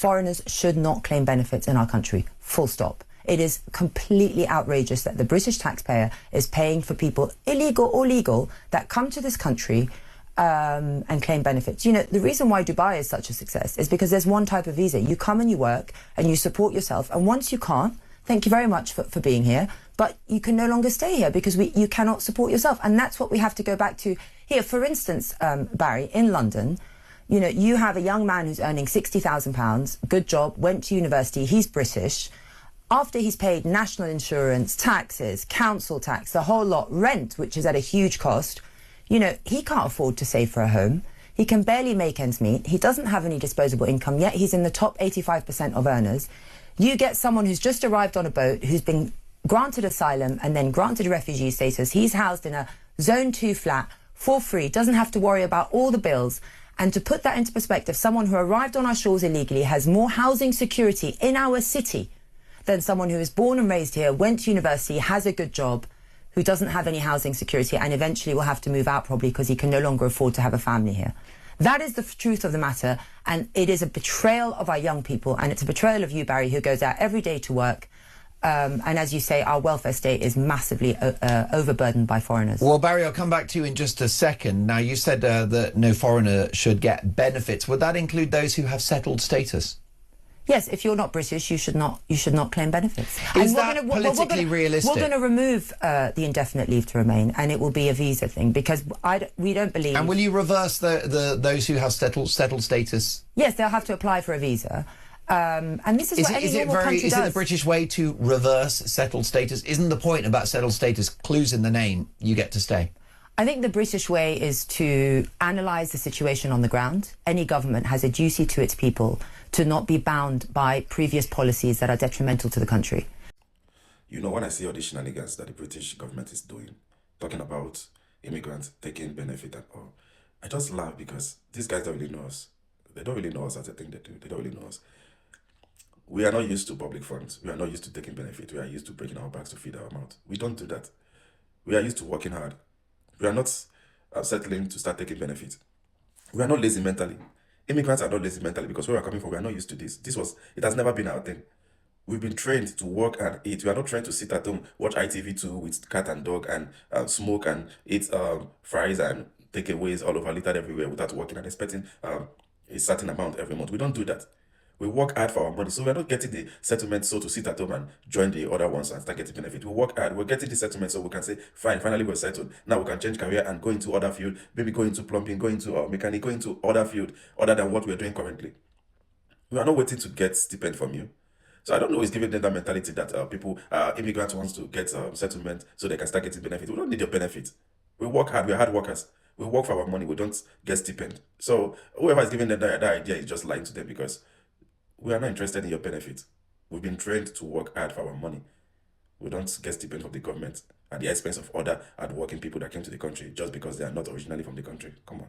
foreigners should not claim benefits in our country, full stop. It is completely outrageous that the British taxpayer is paying for people, illegal or legal, that come to this country and claim benefits. You know, the reason why Dubai is such a success is because there's one type of visa. You come and you work and you support yourself, and once you can't, thank you very much for being here, but you can no longer stay here because you cannot support yourself. And that's what we have to go back to here. For instance, Barry, in London, you know, you have a young man who's earning £60,000, good job, went to university, he's British. After he's paid national insurance, taxes, council tax, the whole lot, rent, which is at a huge cost, you know, he can't afford to save for a home. He can barely make ends meet. He doesn't have any disposable income, yet he's in the top 85% of earners. You get someone who's just arrived on a boat, who's been granted asylum and then granted refugee status. He's housed in a Zone 2 flat for free, doesn't have to worry about all the bills. And to put that into perspective, someone who arrived on our shores illegally has more housing security in our city than someone who is born and raised here, went to university, has a good job, who doesn't have any housing security and eventually will have to move out probably because he can no longer afford to have a family here. That is the truth of the matter, and it is a betrayal of our young people, and it's a betrayal of you, Barry, who goes out every day to work. And as you say, our welfare state is massively overburdened by foreigners. Well, Barry, I'll come back to you in just a second. Now, you said that no foreigner should get benefits. Would that include those who have settled status? Yes, if you're not British, you should not claim benefits. Is that politically realistic? We're going to remove the indefinite leave to remain, and it will be a visa thing, because we don't believe... And will you reverse those who have settled status? Yes, they'll have to apply for a visa. And this is what any normal country does. Is it the British way to reverse settled status? Isn't the point about settled status clues in the name, you get to stay? I think the British way is to analyse the situation on the ground. Any government has a duty to its people to not be bound by previous policies that are detrimental to the country. You know, when I see all these shenanigans that the British government is doing, talking about immigrants taking benefit and all, I just laugh because these guys don't really know us. They don't really know us as a thing they do. They don't really know us. We are not used to public funds. We are not used to taking benefit. We are used to breaking our backs to feed our mouth. We don't do that. We are used to working hard. We are not settling to start taking benefit. We are not lazy mentally. Immigrants are not lazy mentally because where we are coming from, we are not used to this. It has never been our thing. We've been trained to work and eat. We are not trained to sit at home, watch ITV2 with cat and dog and smoke and eat fries and takeaways all over, littered everywhere without working and expecting a certain amount every month. We don't do that. We work hard for our money. So we're not getting the settlement so to sit at home and join the other ones and start getting benefit. We work hard. We're getting the settlement so we can say, fine, finally we're settled. Now we can change career and go into other field, maybe go into plumbing, go into mechanic, go into other field other than what we're doing currently. We are not waiting to get stipend from you. So I don't know who's giving them that mentality that immigrants wants to get settlement so they can start getting benefit. We don't need your benefit. We work hard. We're hard workers. We work for our money. We don't get stipend. So whoever is giving them that idea is just lying to them because we are not interested in your benefit. We've been trained to work hard for our money. We don't get stipend from the government at the expense of other hardworking people that came to the country just because they are not originally from the country. Come on.